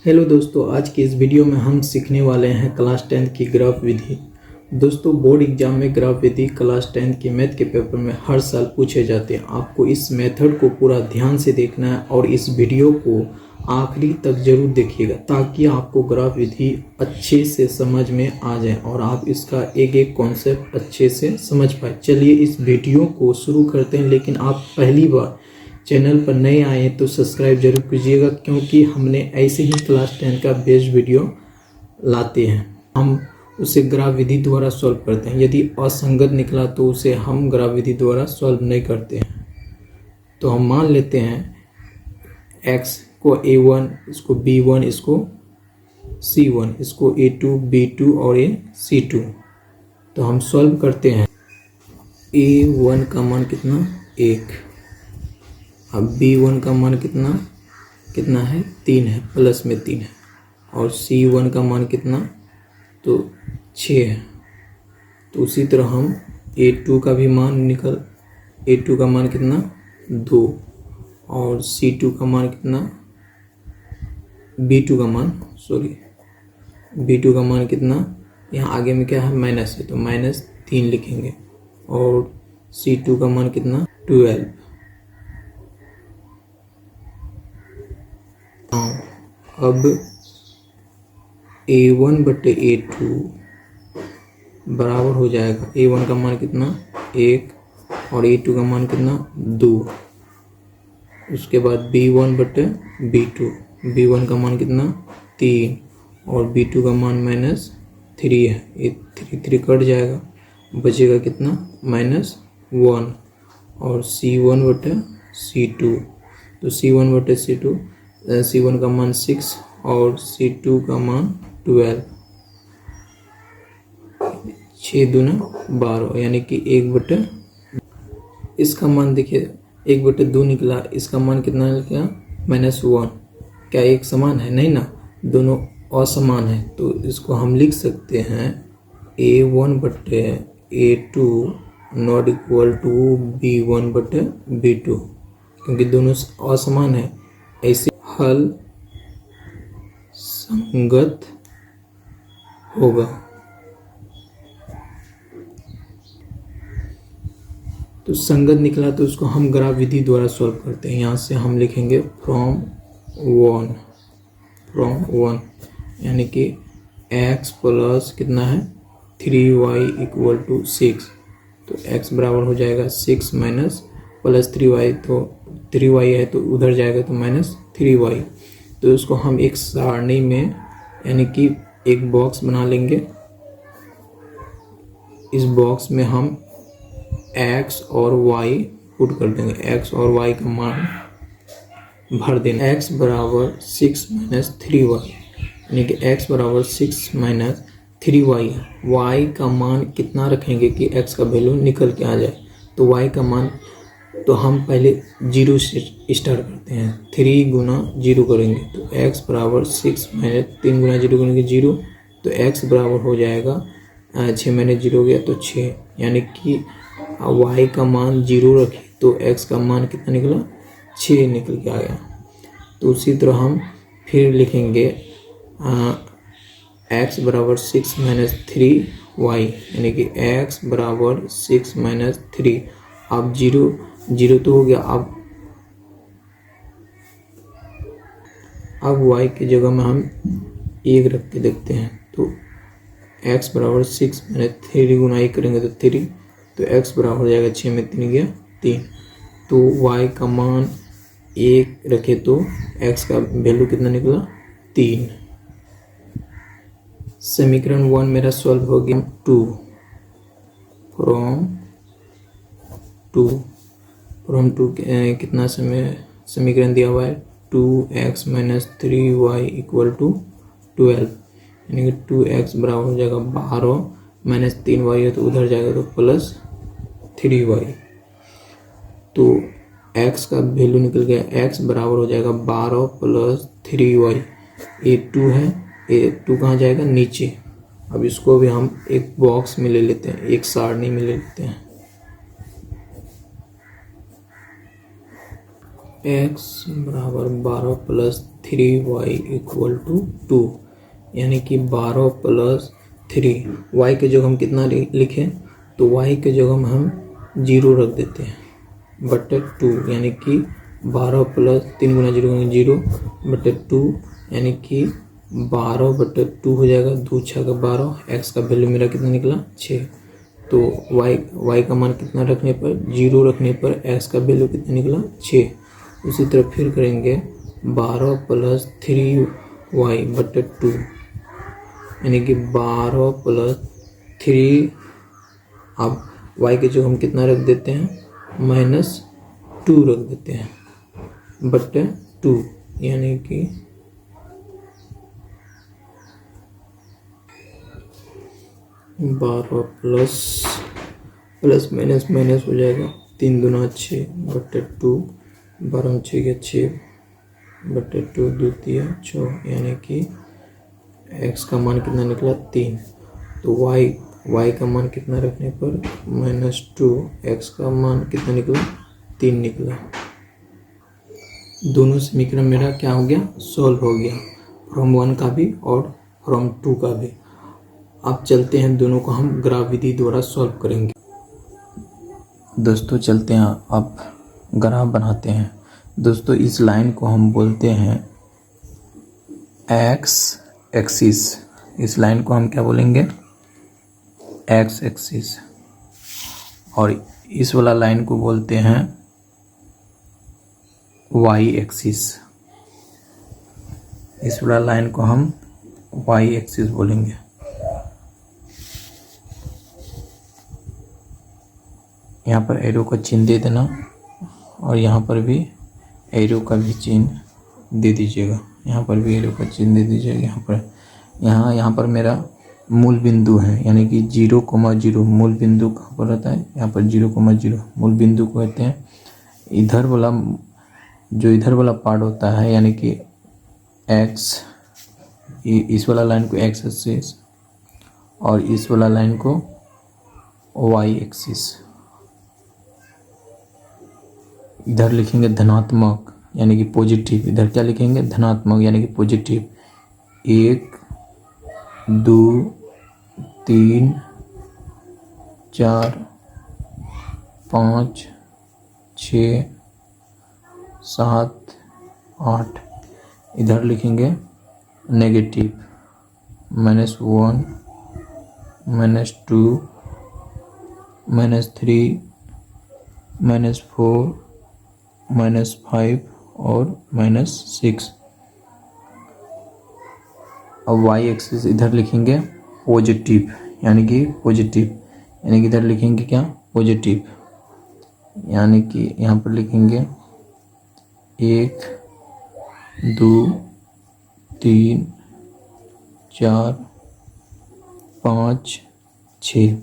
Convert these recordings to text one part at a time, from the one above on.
Hello दोस्तों, आज की इस वीडियो में हम सीखने वाले हैं क्लास 10 की ग्राफ विधि। दोस्तों, बोर्ड एग्जाम में ग्राफ विधि क्लास 10 के मैथ के पेपर में हर साल पूछे जाते हैं। आपको इस मेथड को पूरा ध्यान से देखना है और इस वीडियो को आखिरी तक जरूर देखिएगा ताकि आपको ग्राफ विधि अच्छे से समझ में आ जाए और आप इसका एक एक कॉन्सेप्ट अच्छे से समझ पाए। चलिए इस वीडियो को शुरू करते हैं। लेकिन आप पहली बार चैनल पर नए आए हैं तो सब्सक्राइब जरूर कीजिएगा, क्योंकि हमने ऐसे ही क्लास 10 का बेस्ड वीडियो लाते हैं। हम उसे ग्राफ विधि द्वारा सॉल्व करते हैं। यदि असंगत निकला तो उसे हम ग्राफ विधि द्वारा सॉल्व नहीं करते हैं। तो हम मान लेते हैं x को a1, इसको b1, इसको c1, इसको a2, b2 और ये c2। तो हम सॉल्व करते हैं। a1 का मान कितना, 1। अब b1 का मान कितना है, 3 है, प्लस में 3 है। और c1 का मान कितना, तो 6 है। तो उसी तरह हम a2 का भी मान a2 का मान कितना, 2। और c2 का मान कितना, b2 का मान कितना, यहाँ आगे में क्या है, माइनस है, तो -3 लिखेंगे। और c2 का मान कितना, 12। अब a1 बटे a2 बराबर हो जाएगा, a1 का मान कितना, 1, और a2 का मान कितना, 2। उसके बाद b1 बटे b2, b1 का मान कितना, 3, और b2 का मान -3 है। ये 3 कट जाएगा, बचेगा कितना, -1। और c1 बटे c2, तो c1 बटे c2, c1 का मान 6 और c2 का मान 12। 6 दूना 12, यानी कि 1 बटे, इसका मान देखिए 1 बटे 2 निकला। इसका मान कितना निकला, -1। क्या एक समान है, नहीं ना, दोनों असमान है। तो इसको हम लिख सकते हैं a1 बटे a2 not equal to b1 बटे b2, क्योंकि दोनों असमान है। ऐसे हल संगत होगा। तो संगत निकला तो उसको हम ग्राफ विधि द्वारा सॉल्व करते हैं। यहाँ से हम लिखेंगे फ्रॉम 1, यानी कि x प्लस कितना है, 3y इक्वल टू 6। तो x बराबर हो जाएगा 6 माइनस प्लस 3y, तो 3y है तो उधर जाएगा तो -3y। तो उसको हम एक सारणी में, यानी कि एक बॉक्स बना लेंगे। इस बॉक्स में हम x और y पुट कर देंगे, x और y का मान भर देना। x बराबर 6 माइनस 3y, यानी कि x बराबर 6 माइनस 3y है। y का मान कितना रखेंगे कि x का वैल्यू निकल के आ जाए। तो y का मान, तो हम पहले 0 से स्टार्ट करते हैं, 3 गुना 0 करेंगे। तो x बराबर 6 माइनस 3 गुना 0 करेंगे 0, तो x बराबर हो जाएगा 6 माइनस 0 हो गया तो 6, यानी कि y का मान 0 रखे तो x का मान कितना निकला, 6 निकल के आ गया। तो उसी तरह हम फिर लिखेंगे x बराबर 6 माइनस 3y, यानी कि x बराबर 6 माइनस 3। अब 0 तो हो गया। अब y की जगह में हम 1 रख के देखते हैं। तो x बराबर 6 माइनस 3 गुना 1 करेंगे तो 3, तो x बराबर हो जाएगा 6 में 3 गया 3। तो y का मान 1 रखे तो x का वैल्यू कितना निकला, 3। समीकरण 1 मेरा सॉल्व हो गया। 2 फ्रॉम 2 कितना समीकरण दिया हुआ है, 2x minus 3y equal to 12, यानी कि 2x बराबर हो जाएगा 12 माइनस 3y है तो उधर जाएगा तो प्लस 3y। तो x का वैल्यू निकल गया, x बराबर हो जाएगा 12 प्लस 3y। ये 2 है, ये 2 कहाँ जाएगा, नीचे। अब इसको भी हम एक बॉक्स में ले लेते हैं, एक सारणी में ले लेते हैं। x बराबर 12 प्लस 3y इक्वल टू 2, यानी कि 12 प्लस 3, y के जगह हम कितना लिखें, तो y के जगह हम 0 रख देते हैं बटे 2, यानी कि 12 प्लस 3 गुना 0 बटे 2, यानी कि 12 बटे 2 हो जाएगा, 2 6 का 12, x का वैल्यू मेरा कितना निकला 6। तो y का मान कितना रखने पर, 0 रखने पर x का वैल्यू कितना निकला 6। उसी तरह फिर करेंगे 12 प्लस 3y बटे 2, यानी कि 12 प्लस 3, अब y के जो हम कितना रख देते हैं -2 रख देते हैं बटे 2, यानी कि 12 प्लस माइनस माइनस हो जाएगा, 3 दूना 6 बटे 2, 12 6 के 6 बटे 2 द्वितीय 6, यानी कि x का मान कितना निकला 3। तो y का मान कितना रखने पर -2, x का मान कितना निकला 3 निकला। दोनों समीकरण मेरा क्या हो गया, सॉल्व हो गया, फ्रॉम 1 का भी और फ्रॉम 2 का भी। अब चलते हैं, दोनों को हम ग्राफ विधि द्वारा सॉल्व करेंगे। दोस्तों चलते हैं, अब ग्राफ बनाते हैं। दोस्तों इस लाइन को हम बोलते हैं x एक्सिस, इस लाइन को हम क्या बोलेंगे, x एक्सिस, और इस वाला लाइन को बोलते हैं y एक्सिस, इस वाला लाइन को हम y एक्सिस बोलेंगे। यहाँ पर एरो का चिन्ह दे देना और यहाँ पर भी एरो का भी चिन्ह दे दीजिएगा, यहाँ पर भी एरो का चिन्ह दे दीजिएगा। यहाँ पर मेरा मूल बिंदु है, यानी कि 0,0 मूल बिंदु कहाँ पर रहता है, यहाँ पर 0,0 मूल बिंदु को कहते हैं। इधर वाला जो इधर वाला पार्ट होता है, यानी कि x, इस वाला लाइन को x एक्सिस और इस वाला लाइन को y एक्सिस। इधर लिखेंगे धनात्मक यानी कि पॉजिटिव, इधर क्या लिखेंगे धनात्मक यानी कि पॉजिटिव। 1 2 3 4 5 6 7 8। इधर लिखेंगे नेगेटिव, -1 -2 -3 -4 -5 और -6। अब y एक्सिस इधर लिखेंगे पॉजिटिव यानी कि इधर लिखेंगे क्या पॉजिटिव, यानी कि यहाँ पर लिखेंगे 1 2 3 4 5 6।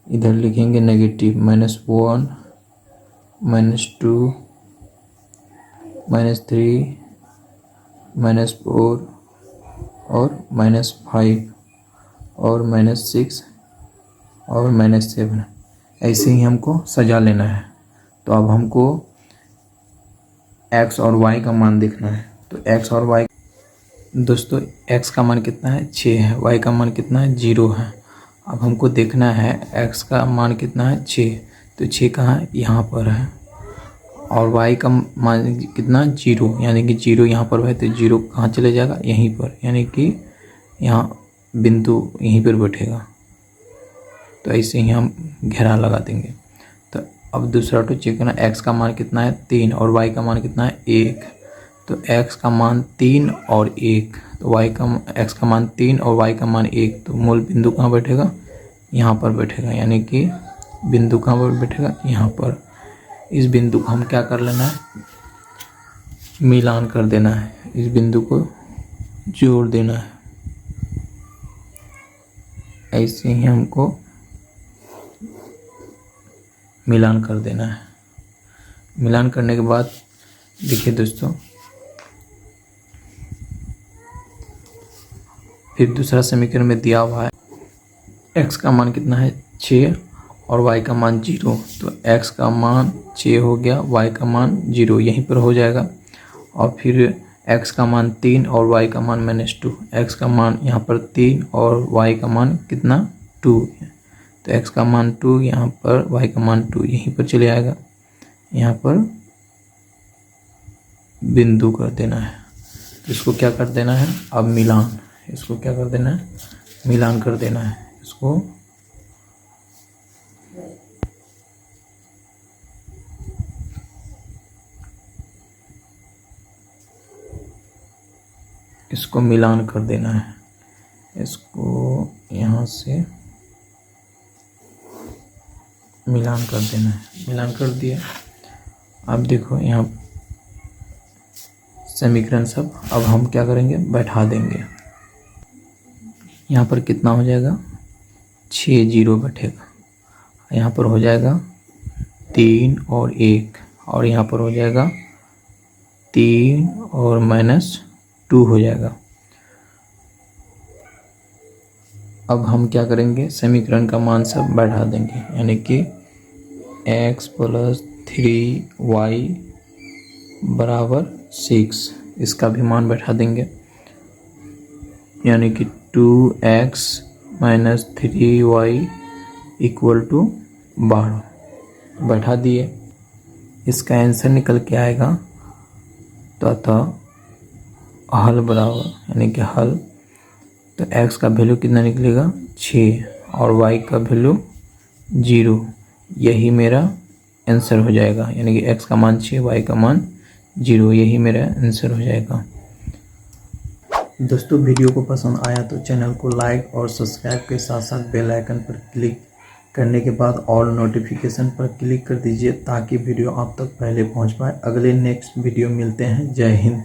इधर लिखेंगे नेगेटिव, -1 -2 -3 -4 और -5 और -6 और -7। ऐसे ही हमको सजा लेना है। तो अब हमको x और y का मान देखना है। तो x और y, दोस्तों x का मान कितना है 6 है, y का मान कितना है 0 है। अब हमको देखना है x का मान कितना है 6, तो 6 कहाँ है यहाँ पर है, और y का मान कितना 0, यानी कि 0 यहाँ पर है, तो 0 कहाँ चले जाएगा यहीं पर, यानी कि यहाँ बिंदु यहीं पर बैठेगा। तो ऐसे ही हम घेरा लगा देंगे। तो अब दूसरा तो चेक करना, x का मान कितना है 3 और y का मान कितना है 1। तो x का मान 3 और 1, तो x का मान 3 और y का मान 1, तो मूल बिंदु कहाँ बैठेगा यहाँ पर बैठेगा, यानी कि बिंदु कहाँ पर बैठेगा यहाँ पर। इस बिंदु को हम क्या कर लेना है मिलान कर देना है, इस बिंदु को जोड़ देना है। ऐसे ही हमको मिलान कर देना है। मिलान करने के बाद देखिए दोस्तों, फिर दूसरा समीकरण में दिया हुआ है x का मान कितना है 6 और y का मान 0, तो x का मान 6 हो गया, y का मान 0 यहीं पर हो जाएगा। और फिर x का मान 3 और y का मान -2, x का मान यहाँ पर 3 और y का मान कितना 2 है, तो x का मान 2 यहाँ पर, y का मान 2 यहीं पर चले आएगा। यहाँ पर बिंदु कर देना है, तो इसको क्या कर देना है अब मिलान, इसको क्या कर देना है मिलान कर देना है। इसको मिलान कर देना है, इसको यहाँ से मिलान कर देना है। मिलान कर दिया। अब देखो यहाँ समीकरण सब अब हम क्या करेंगे बैठा देंगे। यहाँ पर कितना हो जाएगा 6 0 बैठेगा, यहाँ पर हो जाएगा 3 और 1, और यहाँ पर हो जाएगा 3 और -2 हो जाएगा। अब हम क्या करेंगे समीकरण का मान सब बैठा देंगे, यानी कि x + 3y = 6, इसका भी मान बैठा देंगे, यानी कि 2x - 3y = 12 बैठा दिए। इसका आंसर निकल के आएगा, तो अतः हल बराबर, यानी कि हल, तो x का वैल्यू कितना निकलेगा 6 और y का वैल्यू 0, यही मेरा आंसर हो जाएगा, यानी कि x का मान 6 y का मान 0, यही मेरा आंसर हो जाएगा। दोस्तों वीडियो को पसंद आया तो चैनल को लाइक और सब्सक्राइब के साथ साथ बेल आइकन पर क्लिक करने के बाद ऑल नोटिफिकेशन पर क्लिक कर दीजिए, ताकि वीडियो आप तक पहले पहुंच पाए। अगले नेक्स्ट वीडियो मिलते हैं। जय हिंद।